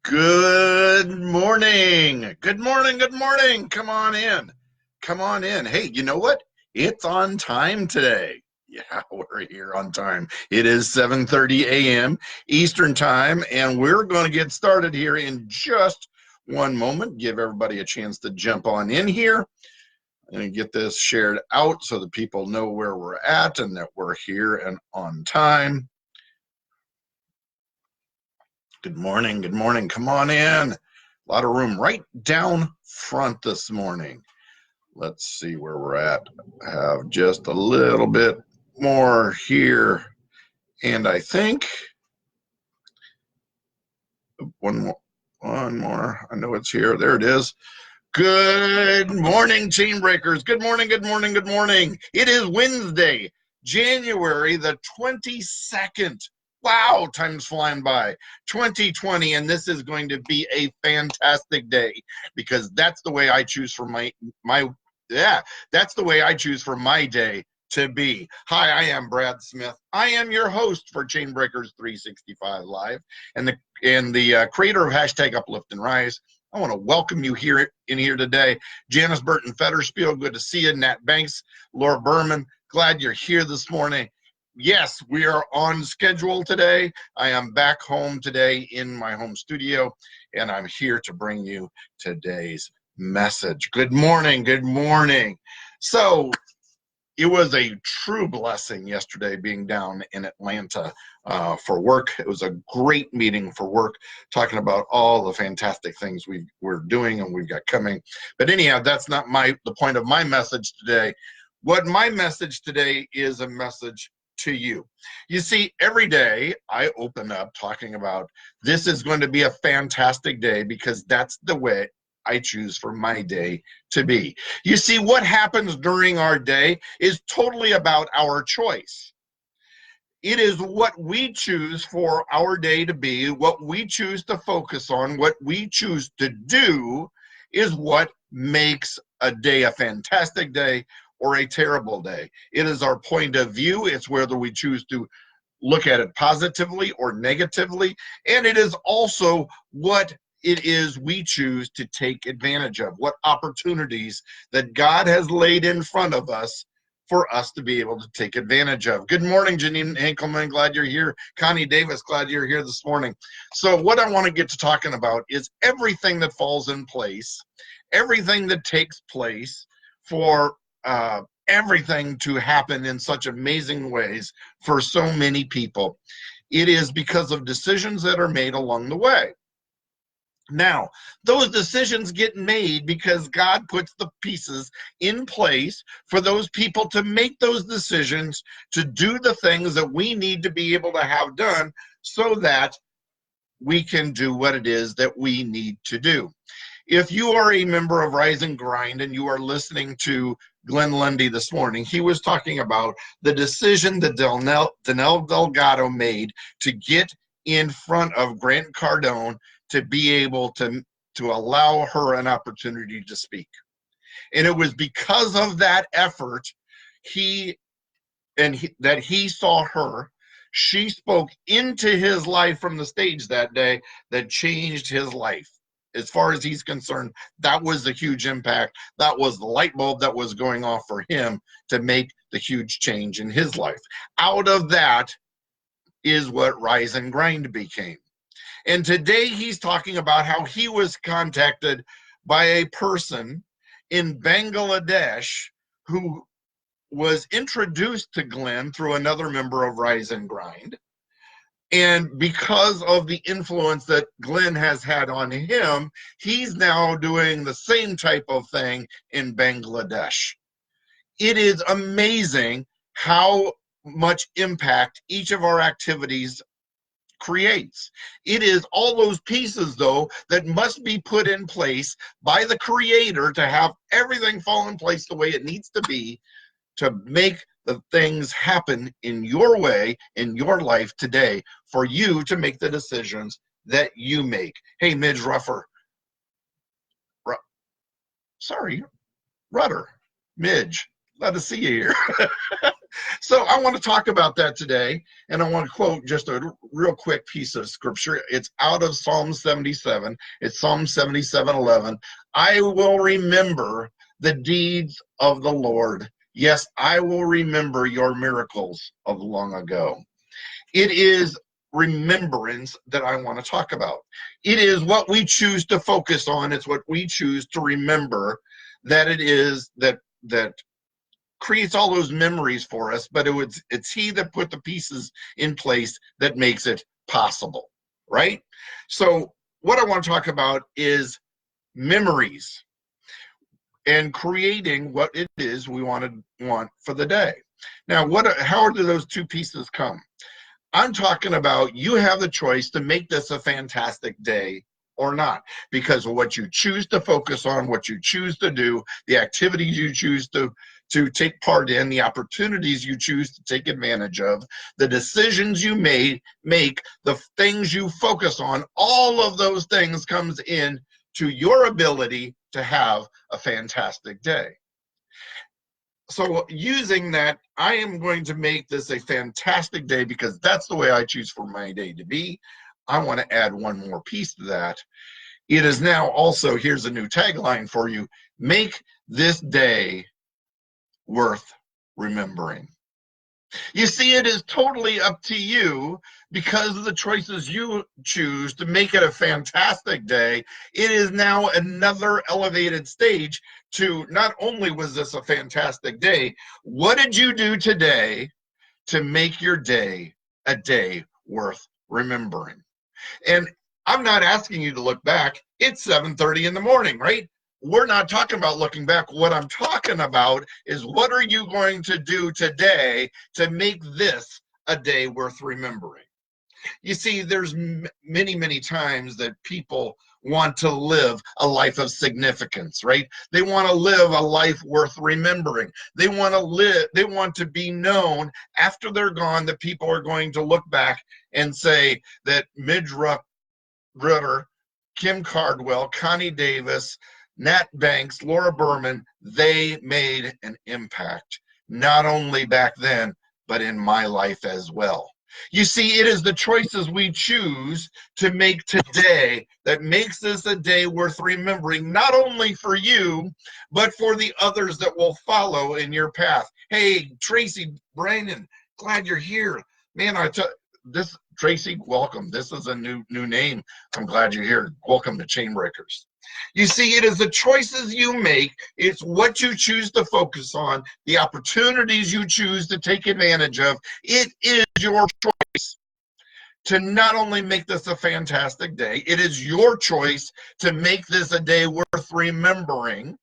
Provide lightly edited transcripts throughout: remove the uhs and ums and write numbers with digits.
Good morning. Good morning. Good morning. Come on in. Come on in. Hey, you know what? It's on time today. Yeah, we're here on time. It is 7:30 a.m. Eastern time, and we're going to get started here in just one moment. Give everybody a chance to jump on in here and get this shared out so that people know where we're at and that we're here and on time. Good morning. Good morning. Come on in. A lot of room right down front this morning. Let's see where we're at. Have just a little bit more here. And I think one more. I know it's here. There it is. Good morning, Team Breakers. Good morning. Good morning. Good morning. It is Wednesday, January the 22nd. Wow, time's flying by. 2020, and this is going to be a fantastic day because that's the way I choose for that's the way I choose for my day to be. Hi, I am Brad Smith. I am your host for Chainbreakers 365 Live and the creator of hashtag Uplift and Rise. I want to welcome you here today. Janice Burton Fetterspiel, good to see you. Nat Banks, Laura Berman, glad you're here this morning. Yes, we are on schedule today. I am back home today in my home studio, and I'm here to bring you today's message. Good morning. Good morning. So it was a true blessing yesterday being down in Atlanta for work. It was a great meeting for work, talking about all the fantastic things we're doing and we've got coming. But anyhow, that's not the point of my message today. What my message today is a message to you. You see, every day I open up talking about this is going to be a fantastic day because that's the way I choose for my day to be. You see, what happens during our day is totally about our choice. It is what we choose for our day to be, what we choose to focus on, what we choose to do is what makes a day a fantastic day or a terrible day. It is our point of view. It's whether we choose to look at it positively or negatively. And it is also what it is we choose to take advantage of, what opportunities that God has laid in front of us for us to be able to take advantage of. Good morning, Janine Henkelman. Glad you're here. Connie Davis, glad you're here this morning. So what I want to get to talking about is everything that falls in place, everything that takes place for everything to happen in such amazing ways for so many people. It is because of decisions that are made along the way. Now, those decisions get made because God puts the pieces in place for those people to make those decisions, to do the things that we need to be able to have done so that we can do what it is that we need to do. If you are a member of Rise and Grind and you are listening to Glenn Lundy this morning, he was talking about the decision that Danelle Delgado made to get in front of Grant Cardone to be able to allow her an opportunity to speak. And it was because of that effort that he saw her. She spoke into his life from the stage that day that changed his life. As far as he's concerned, that was the huge impact. That was the light bulb that was going off for him to make the huge change in his life. Out of that is what Rise and Grind became. And today he's talking about how he was contacted by a person in Bangladesh who was introduced to Glenn through another member of Rise and Grind. And because of the influence that Glenn has had on him, he's now doing the same type of thing in Bangladesh. It is amazing how much impact each of our activities creates. It is all those pieces, though, that must be put in place by the Creator to have everything fall in place the way it needs to be to make the things happen in your way, in your life today, for you to make the decisions that you make. Hey, Midge Ruffer. Rudder. Midge. Glad to see you here. So I want to talk about that today, and I want to quote just a real quick piece of scripture. It's out of Psalm 77. It's Psalm 77:11. I will remember the deeds of the Lord. Yes, I will remember your miracles of long ago. It is remembrance that I want to talk about. It is what we choose to focus on. It's what we choose to remember, that it is that creates all those memories for us, but it's he that put the pieces in place that makes it possible, right? So what I want to talk about is memories and creating what it is we want for the day. Now, how do those two pieces come? I'm talking about you have the choice to make this a fantastic day or not, because of what you choose to focus on, what you choose to do, the activities you choose to take part in, the opportunities you choose to take advantage of, the decisions you make, the things you focus on, all of those things comes in to your ability to have a fantastic day. So using that, I am going to make this a fantastic day because that's the way I choose for my day to be. I want to add one more piece to that. It is now also, here's a new tagline for you: make this day worth remembering. You see, it is totally up to you because of the choices you choose to make it a fantastic day. It is now another elevated stage to not only was this a fantastic day, what did you do today to make your day a day worth remembering? And I'm not asking you to look back. It's 7:30 in the morning, right? We're not talking about looking back. What I'm talking about is what are you going to do today to make this a day worth remembering? You see, there's many, many times that people want to live a life of significance, right? They want to live a life worth remembering. They want to be known after they're gone, that people are going to look back and say that Midge Ritter, Kim Cardwell, Connie Davis, Nat Banks, Laura Berman, they made an impact, not only back then, but in my life as well. You see, it is the choices we choose to make today that makes this a day worth remembering, not only for you, but for the others that will follow in your path. Hey, Tracy, Brandon, glad you're here. Man, this Tracy, welcome. This is a new name. I'm glad you're here. Welcome to Chainbreakers. You see, it is the choices you make. It's what you choose to focus on, the opportunities you choose to take advantage of. It is your choice to not only make this a fantastic day, it is your choice to make this a day worth remembering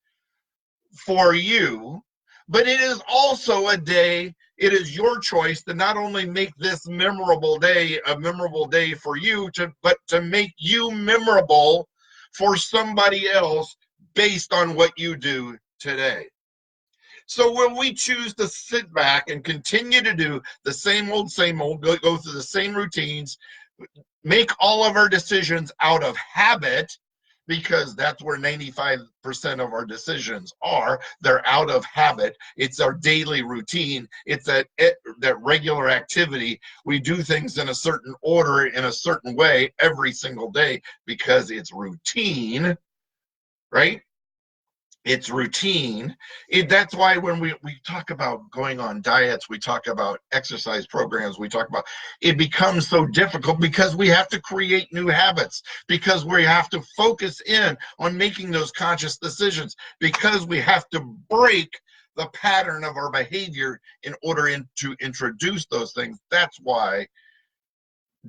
for you, but it is also a day, it is your choice to not only make this memorable day a memorable day for you, but to make you memorable for somebody else based on what you do today. So when we choose to sit back and continue to do the same old, go through the same routines, make all of our decisions out of habit, because that's where 95% of our decisions are. They're out of habit. It's our daily routine. It's that regular activity. We do things in a certain order, in a certain way every single day because it's routine, right? It's routine. That's why when we talk about going on diets, we talk about exercise programs, we talk about, it becomes so difficult because we have to create new habits, because we have to focus in on making those conscious decisions, because we have to break the pattern of our behavior in order to introduce those things. That's why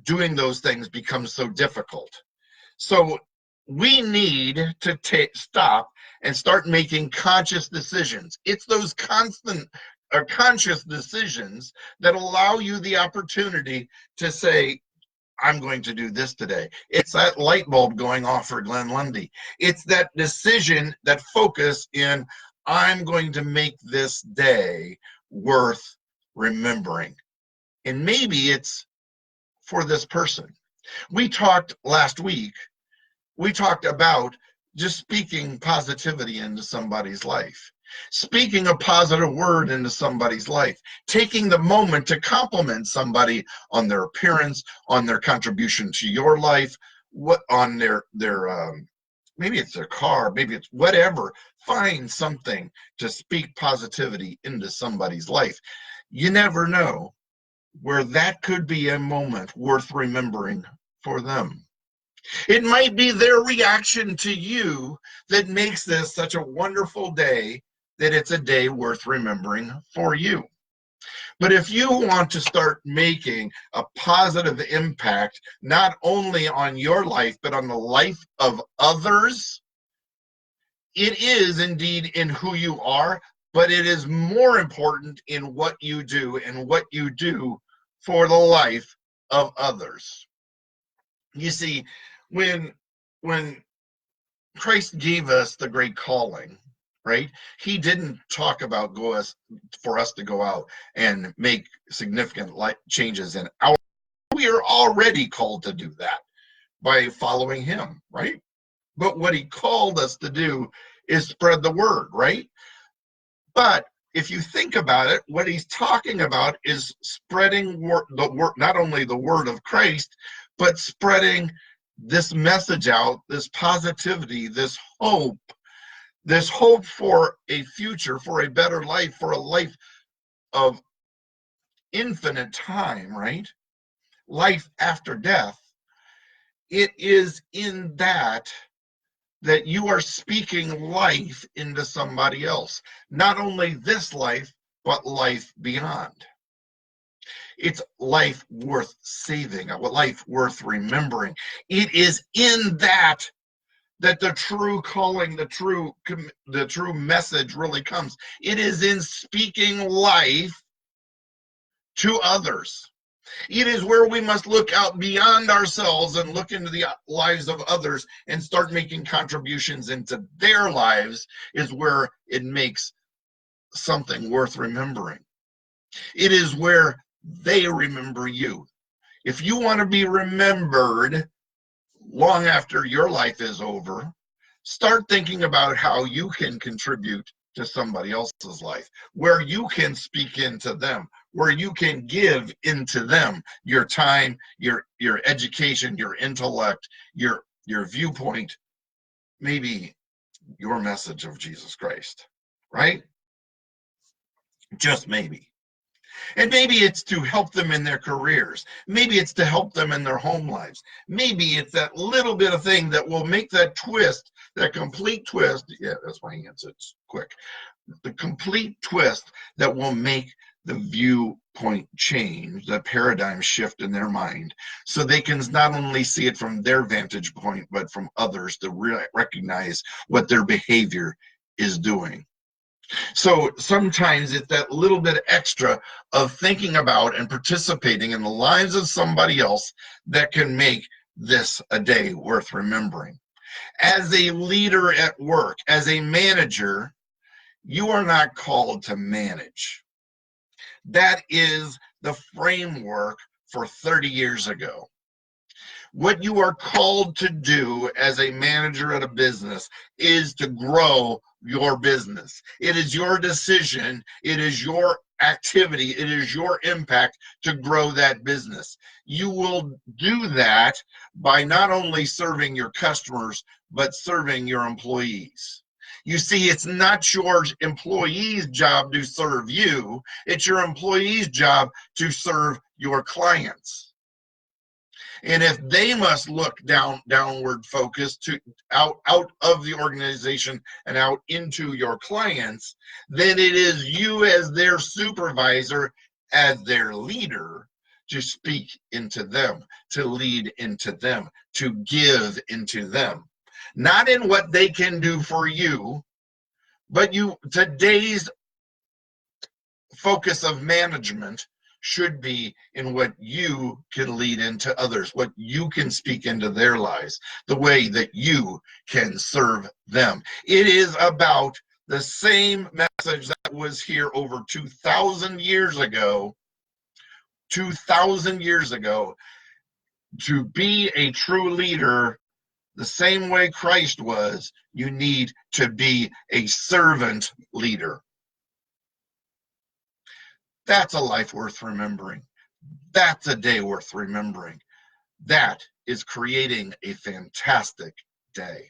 doing those things becomes so difficult. So we need to stop and start making conscious decisions. It's those constant or conscious decisions that allow you the opportunity to say, I'm going to do this today. It's that light bulb going off for Glenn Lundy. It's that decision, that focus in, I'm going to make this day worth remembering. And maybe it's for this person. We talked last week, we talked about just speaking positivity into somebody's life. speaking a positive word into somebody's life, taking the moment to compliment somebody on their appearance, on their contribution to your life, what on their maybe it's their car, maybe it's whatever. Find something to speak positivity into somebody's life. You never know where that could be a moment worth remembering for them. It might be their reaction to you that makes this such a wonderful day, that it's a day worth remembering for you. But if you want to start making a positive impact, not only on your life, but on the life of others, it is indeed in who you are, but it is more important in what you do and what you do for the life of others. You see, when Christ gave us the great calling, right? He didn't talk about for us to go out and make significant changes in our. We are already called to do that by following him, right? But what he called us to do is spread the word, right? But if you think about it, what he's talking about is spreading the word, not only the word of Christ, but spreading this message out, this positivity, this hope for a future, for a better life, for a life of infinite time, right? Life after death. It is in that you are speaking life into somebody else. Not only this life, but life beyond. It's life worth saving, a life worth remembering. It is in that the true calling, the true message really comes. It is in speaking life to others. It is where we must look out beyond ourselves and look into the lives of others and start making contributions into their lives, is where it makes something worth remembering. It is where they remember you. If you want to be remembered long after your life is over, start thinking about how you can contribute to somebody else's life, where you can speak into them, where you can give into them your time, your education, your intellect, your viewpoint, maybe your message of Jesus Christ, right? Just maybe. And maybe it's to help them in their careers. Maybe it's to help them in their home lives. Maybe it's that little bit of thing that will make that twist, that complete twist. Yeah, that's my answer. It's quick. The complete twist that will make the viewpoint change, the paradigm shift in their mind, so they can not only see it from their vantage point, but from others to recognize what their behavior is doing. So sometimes it's that little bit extra of thinking about and participating in the lives of somebody else that can make this a day worth remembering. As a leader at work, as a manager, you are not called to manage. That is the framework for 30 years ago. What you are called to do as a manager at a business is to grow your business. It is your decision. It is your activity. It is your impact to grow that business. You will do that by not only serving your customers, but serving your employees. You see, it's not your employee's job to serve you. It's your employee's job to serve your clients. And if they must look downward focus to out of the organization and out into your clients, then it is you as their supervisor, as their leader, to speak into them, to lead into them, to give into them. Not in what they can do for you, but today's focus of management should be in what you can lead into others, what you can speak into their lives, the way that you can serve them. It is about the same message that was here over 2,000 years ago. 2,000 years ago, to be a true leader, the same way Christ was, you need to be a servant leader. That's a life worth remembering. That's a day worth remembering. That is creating a fantastic day.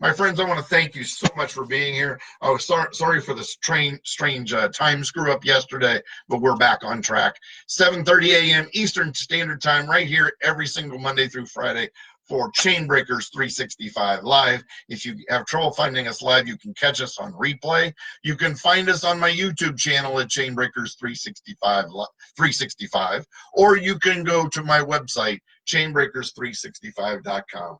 My friends, I want to thank you so much for being here. Oh, sorry for the strange time screw up yesterday, but we're back on track. 7:30 a.m. Eastern Standard Time, right here every single Monday through Friday for Chainbreakers 365 Live. If you have trouble finding us live, you can catch us on replay. You can find us on my YouTube channel at Chainbreakers 365, or you can go to my website, chainbreakers365.com.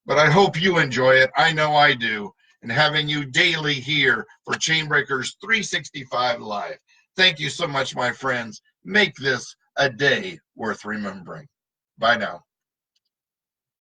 But I hope you enjoy it. I know I do. And having you daily here for Chainbreakers 365 Live. Thank you so much, my friends. Make this a day worth remembering. Bye now.